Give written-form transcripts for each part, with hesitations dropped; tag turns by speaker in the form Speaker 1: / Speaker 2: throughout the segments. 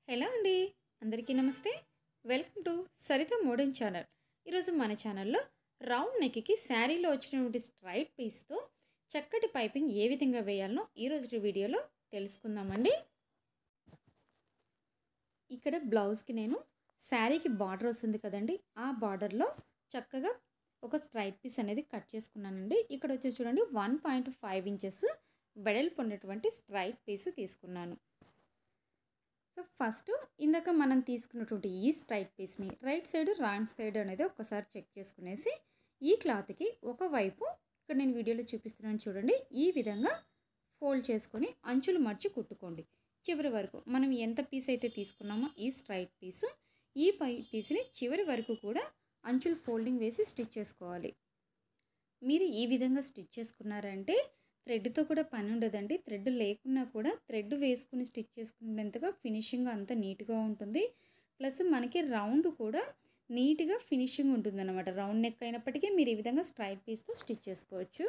Speaker 1: Hello అండి. అందరికీ నమస్తే. Welcome to Saritha modern channel. ఈరోజు మన ఛానల్లో రౌండ్ నెక్కి శారీలో వచ్చినటువంటి స్ట్రైట్ పీస్తో చక్కటి పైపింగ్ ఏ విధంగా వేయాలనో ఈరోజు వీడియోలో తెలుసుకుందామండి. ఇక్కడ బ్లౌజ్కి నేను శారీకి బార్డర్ వస్తుంది కదండి, ఆ బార్డర్లో చక్కగా ఒక స్ట్రైట్ పీస్ అనేది కట్ చేసుకున్నానండి. ఇక్కడ వచ్చేసి చూడండి 1.5 ఇంచెస్ వెడల్పు ఉన్నటువంటి స్ట్రైట్ పీస్ తీసుకున్నాను. సో ఫస్ట్ ఇందాక మనం తీసుకున్నటువంటి ఈ స్ట్రైట్ పీస్ని రైట్ సైడ్ రాంగ్ సైడ్ అనేది ఒకసారి చెక్ చేసుకునేసి ఈ క్లాత్కి ఒకవైపు ఇక్కడ నేను వీడియోలో చూపిస్తున్నాను చూడండి, ఈ విధంగా ఫోల్డ్ చేసుకొని అంచులు మర్చి కుట్టుకోండి. చివరి వరకు మనం ఎంత పీస్ అయితే తీసుకున్నామో ఈ స్ట్రైట్ పీస్, ఈ పీస్ని చివరి వరకు కూడా అంచులు ఫోల్డింగ్ వేసి స్టిచ్ చేసుకోవాలి. మీరు ఈ విధంగా స్టిచ్ చేసుకున్నారంటే థ్రెడ్తో కూడా పని ఉండదండి. థ్రెడ్ లేకున్నా కూడా థ్రెడ్ వేసుకుని స్టిచ్ చేసుకునేంతగా ఫినిషింగ్ అంత నీట్గా ఉంటుంది. ప్లస్ మనకి రౌండ్ కూడా నీట్గా ఫినిషింగ్ ఉంటుందన్నమాట. రౌండ్ నెక్ అయినప్పటికీ మీరు ఈ విధంగా స్ట్రైట్ పీస్తో స్టిచ్ చేసుకోవచ్చు.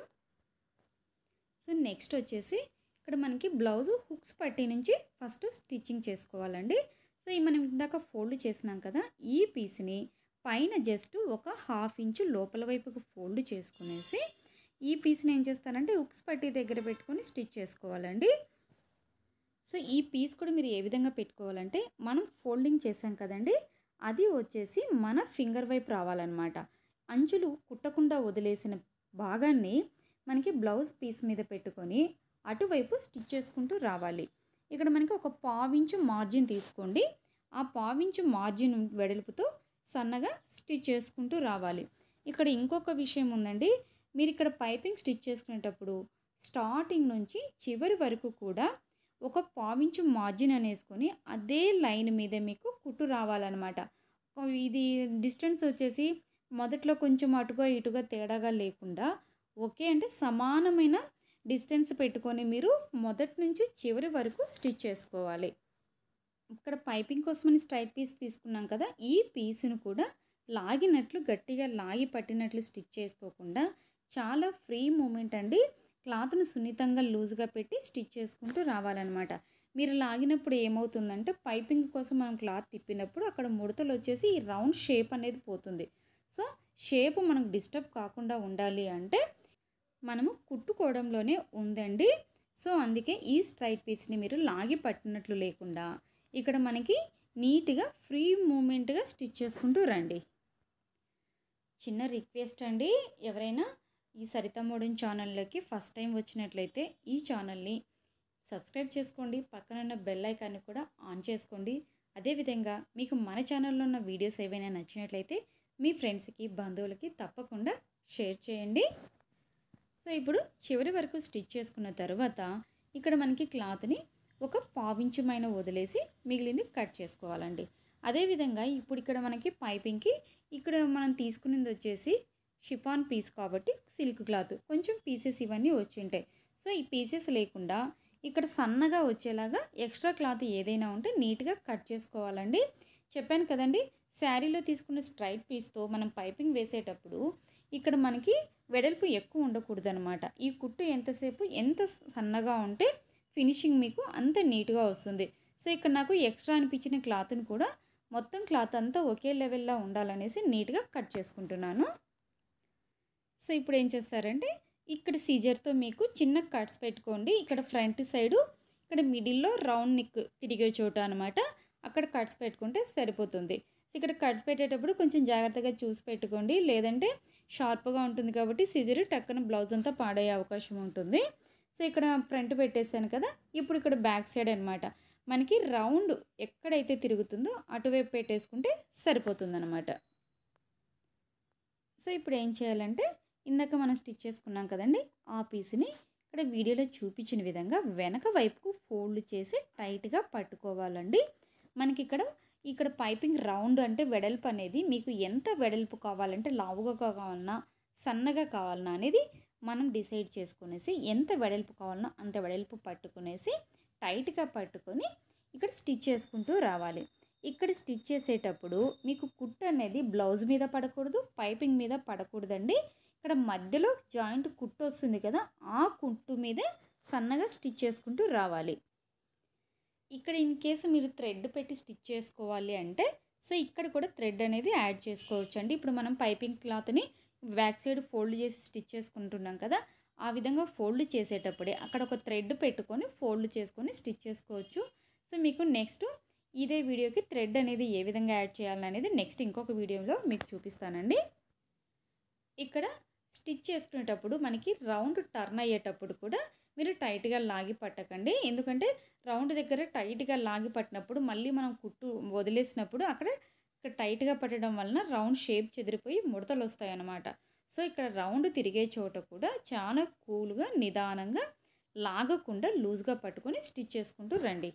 Speaker 1: సో నెక్స్ట్ వచ్చేసి ఇక్కడ మనకి బ్లౌజ్ హుక్స్ పట్టీ నుంచి ఫస్ట్ స్టిచ్చింగ్ చేసుకోవాలండి. సో ఈ మనం ఇందాక ఫోల్డ్ చేసినాం కదా, ఈ పీస్ని పైన జస్ట్ ఒక 1/2 ఇంచు లోపల వైపుకు ఫోల్డ్ చేసుకునేసి ఈ పీస్ని ఏం చేస్తానంటే హుక్స్ పట్టీ దగ్గర పెట్టుకొని స్టిచ్ చేసుకోవాలండి. సో ఈ పీస్ కూడా మీరు ఏ విధంగా పెట్టుకోవాలంటే మనం ఫోల్డింగ్ చేసాం కదండి, అది వచ్చేసి మన ఫింగర్ వైపు రావాలన్నమాట. అంచులు కుట్టకుండా వదిలేసిన భాగాన్ని మనకి బ్లౌజ్ పీస్ మీద పెట్టుకొని అటువైపు స్టిచ్ చేసుకుంటూ రావాలి. ఇక్కడ మనకి ఒక 1/4 ఇంచు మార్జిన్ తీసుకోండి. ఆ 1/4 ఇంచు మార్జిన్ వెడల్పుతో సన్నగా స్టిచ్ చేసుకుంటూ రావాలి. ఇక్కడ ఇంకొక విషయం ఉందండి, మీరు ఇక్కడ పైపింగ్ స్టిచ్ చేసుకునేటప్పుడు స్టార్టింగ్ నుంచి చివరి వరకు కూడా ఒక 1/4 ఇంచు మార్జిన్ అనేసుకొని అదే లైన్ మీద మీకు కుట్టు రావాలన్నమాట. ఇది డిస్టెన్స్ వచ్చేసి మొదట్లో కొంచెం అటుగా ఇటుగా తేడాగా లేకుండా ఓకే అంటే సమానమైన డిస్టెన్స్ పెట్టుకొని మీరు మొదటి నుంచి చివరి వరకు స్టిచ్ చేసుకోవాలి. ఇక్కడ పైపింగ్ కోసమని స్ట్రైట్ పీస్ తీసుకున్నాం కదా, ఈ పీస్ను కూడా లాగినట్లు గట్టిగా లాగి పట్టినట్లు స్టిచ్ చేసుకోకుండా చాలా ఫ్రీ మూమెంట్ అండి. క్లాత్ను సున్నితంగా లూజ్గా పెట్టి స్టిచ్ చేసుకుంటూ రావాలన్నమాట. మీరు లాగినప్పుడు ఏమవుతుందంటే పైపింగ్ కోసం మనం క్లాత్ తిప్పినప్పుడు అక్కడ ముడతలు వచ్చేసి ఈ రౌండ్ షేప్ అనేది పోతుంది. సో షేప్ మనకు డిస్టర్బ్ కాకుండా ఉండాలి అంటే మనము కుట్టుకోవడంలోనే ఉందండి. సో అందుకే ఈ స్ట్రైట్ పీస్ని మీరు లాగి పట్టినట్లు లేకుండా ఇక్కడ మనకి నీట్గా ఫ్రీ మూమెంట్గా స్టిచ్ చేసుకుంటూ రండి. చిన్న రిక్వెస్ట్ అండి, ఎవరైనా ఈ సరిత మోడర్న్ ఛానల్లోకి ఫస్ట్ టైం వచ్చినట్లయితే ఈ ఛానల్ని సబ్స్క్రైబ్ చేసుకోండి, పక్కనున్న బెల్ ఐకాన్ని కూడా ఆన్ చేసుకోండి. అదేవిధంగా మీకు మన ఛానల్లో ఉన్న వీడియోస్ ఏవైనా నచ్చినట్లయితే మీ ఫ్రెండ్స్కి బంధువులకి తప్పకుండా షేర్ చేయండి. సో ఇప్పుడు చివరి వరకు స్టిచ్ చేసుకున్న తర్వాత ఇక్కడ మనకి క్లాత్ని ఒక 1/4 ఇంచు మైన వదిలేసి మిగిలింది కట్ చేసుకోవాలండి. అదేవిధంగా ఇప్పుడు ఇక్కడ మనకి పైపింగ్కి ఇక్కడ మనం తీసుకునేది వచ్చేసి షిఫాన్ పీస్ కాబట్టి సిల్క్ క్లాత్ కొంచెం పీసెస్ ఇవన్నీ వచ్చి ఉంటాయి. సో ఈ పీసెస్ లేకుండా ఇక్కడ సన్నగా వచ్చేలాగా ఎక్స్ట్రా క్లాత్ ఏదైనా ఉంటే నీట్గా కట్ చేసుకోవాలండి. చెప్పాను కదండి, శారీలో తీసుకున్న స్ట్రైట్ పీస్తో మనం పైపింగ్ వేసేటప్పుడు ఇక్కడ మనకి వెడల్పు ఎక్కువ ఉండకూడదు అనమాట. ఈ కుట్టు ఎంత సన్నగా ఉంటే ఫినిషింగ్ మీకు అంత నీట్గా వస్తుంది. సో ఇక్కడ నాకు ఎక్స్ట్రా అనిపించిన క్లాత్ని కూడా మొత్తం క్లాత్ అంతా ఒకే లెవెల్లో ఉండాలనేసి నీట్గా కట్ చేసుకుంటున్నాను. సో ఇప్పుడు ఏం చేస్తారంటే ఇక్కడ సీజర్తో మీకు చిన్న కట్స్ పెట్టుకోండి. ఇక్కడ ఫ్రంట్ సైడు ఇక్కడ మిడిల్లో రౌండ్ నెక్ తిరిగే చోట అనమాట, అక్కడ కట్స్ పెట్టుకుంటే సరిపోతుంది. సో ఇక్కడ కట్స్ పెట్టేటప్పుడు కొంచెం జాగ్రత్తగా చూసి పెట్టుకోండి, లేదంటే షార్ప్గా ఉంటుంది కాబట్టి సీజర్ టక్కన బ్లౌజ్ అంతా పాడయ్యే అవకాశం ఉంటుంది. సో ఇక్కడ ఫ్రంట్ పెట్టేసాను కదా, ఇప్పుడు ఇక్కడ బ్యాక్ సైడ్ అనమాట మనకి రౌండ్ ఎక్కడైతే తిరుగుతుందో అటువైపు పెట్టేసుకుంటే సరిపోతుందన్నమాట. సో ఇప్పుడు ఏం చేయాలంటే ఇందాక మనం స్టిచ్ చేసుకున్నాం కదండి, ఆ పీస్ని ఇక్కడ వీడియోలో చూపించిన విధంగా వెనక వైపుకు ఫోల్డ్ చేసి టైట్గా పట్టుకోవాలండి. మనకి ఇక్కడ పైపింగ్ రౌండ్ అంటే వెడల్పు అనేది మీకు ఎంత వెడల్పు కావాలంటే లావుగా కావాలన్నా సన్నగా కావాలన్నా అనేది మనం డిసైడ్ చేసుకునేసి ఎంత వెడల్పు కావాలన్నా అంత వెడల్పు పట్టుకునేసి టైట్గా పట్టుకొని ఇక్కడ స్టిచ్ చేసుకుంటూ రావాలి. ఇక్కడ స్టిచ్ చేసేటప్పుడు మీకు కుట్టు అనేది బ్లౌజ్ మీద పడకూడదు, పైపింగ్ మీద పడకూడదండి. ఇక్కడ మధ్యలో జాయింట్ కుట్టు వస్తుంది కదా, ఆ కుట్టు మీద సన్నగా స్టిచ్ చేసుకుంటూ రావాలి. ఇక్కడ ఇన్ కేసు మీరు థ్రెడ్ పెట్టి స్టిచ్ చేసుకోవాలి అంటే సో ఇక్కడ కూడా థ్రెడ్ అనేది యాడ్ చేసుకోవచ్చు అండి. ఇప్పుడు మనం పైపింగ్ క్లాత్ని బ్యాక్ సైడ్ ఫోల్డ్ చేసి స్టిచ్ చేసుకుంటున్నాం కదా, ఆ విధంగా ఫోల్డ్ చేసేటప్పుడే అక్కడ ఒక థ్రెడ్ పెట్టుకొని ఫోల్డ్ చేసుకొని స్టిచ్ చేసుకోవచ్చు. సో మీకు నెక్స్ట్ ఇదే వీడియోకి థ్రెడ్ అనేది ఏ విధంగా యాడ్ చేయాలనేది నెక్స్ట్ ఇంకొక వీడియోలో మీకు చూపిస్తానండి. ఇక్కడ స్టిచ్ చేసుకునేటప్పుడు మనకి రౌండ్ టర్న్ అయ్యేటప్పుడు కూడా మీరు టైట్గా లాగి పట్టకండి. ఎందుకంటే రౌండ్ దగ్గర టైట్గా లాగి పట్టినప్పుడు మళ్ళీ మనం కుట్టు వదిలేసినప్పుడు అక్కడ టైట్గా పట్టడం వలన రౌండ్ షేప్ చెదిరిపోయి ముడతలు వస్తాయి అన్నమాట. సో ఇక్కడ రౌండ్ తిరిగే చోట కూడా చాలా కూల్గా నిదానంగా లాగకుండా లూజ్గా పట్టుకొని స్టిచ్ చేసుకుంటూ రండి.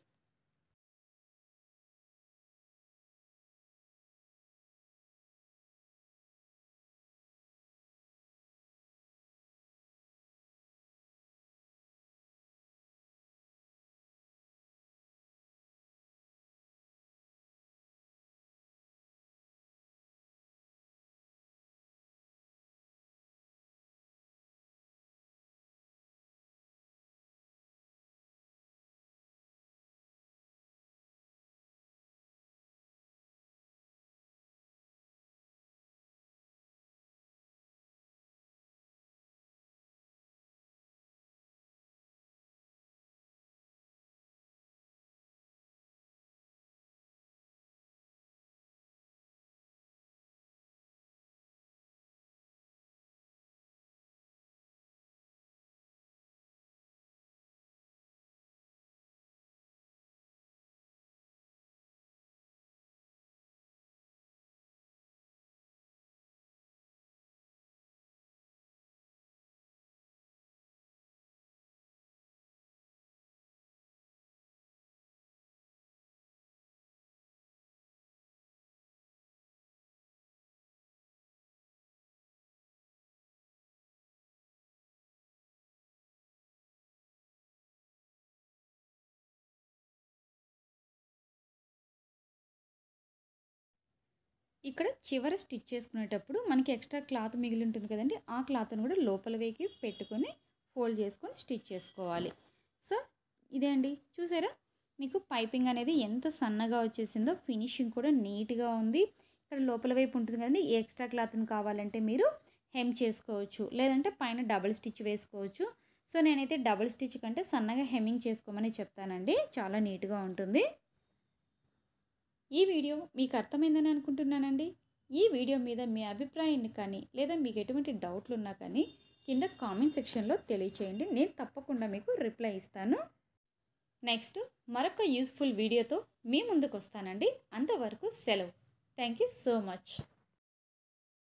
Speaker 1: ఇక్కడ చివర స్టిచ్ చేసుకునేటప్పుడు మనకి ఎక్స్ట్రా క్లాత్ మిగిలి ఉంటుంది కదండి, ఆ క్లాత్ని కూడా లోపల వేకి పెట్టుకొని ఫోల్డ్ చేసుకొని స్టిచ్ చేసుకోవాలి. సో ఇదే అండి, చూసారా మీకు పైపింగ్ అనేది ఎంత సన్నగా వచ్చేసిందో, ఫినిషింగ్ కూడా నీట్గా ఉంది. ఇక్కడ లోపల వైపు ఉంటుంది కదండి, ఈ ఎక్స్ట్రా క్లాత్ని కావాలంటే మీరు హెమ్ చేసుకోవచ్చు, లేదంటే పైన డబుల్ స్టిచ్ వేసుకోవచ్చు. సో నేనైతే డబుల్ స్టిచ్ కంటే సన్నగా హెమ్మింగ్ చేసుకోమని చెప్తానండి, చాలా నీట్గా ఉంటుంది. ఈ వీడియో మీకు అర్థమైందని అనుకుంటున్నానండి. ఈ వీడియో మీద మీ అభిప్రాయాన్ని కానీ లేదా మీకు ఎటువంటి డౌట్లు ఉన్నా కానీ కింద కామెంట్ సెక్షన్లో తెలియచేయండి, నేను తప్పకుండా మీకు రిప్లై ఇస్తాను. నెక్స్ట్ మరొక యూస్ఫుల్ వీడియోతో మీ ముందుకు వస్తానండి. అంతవరకు సెలవు. Thank you so much.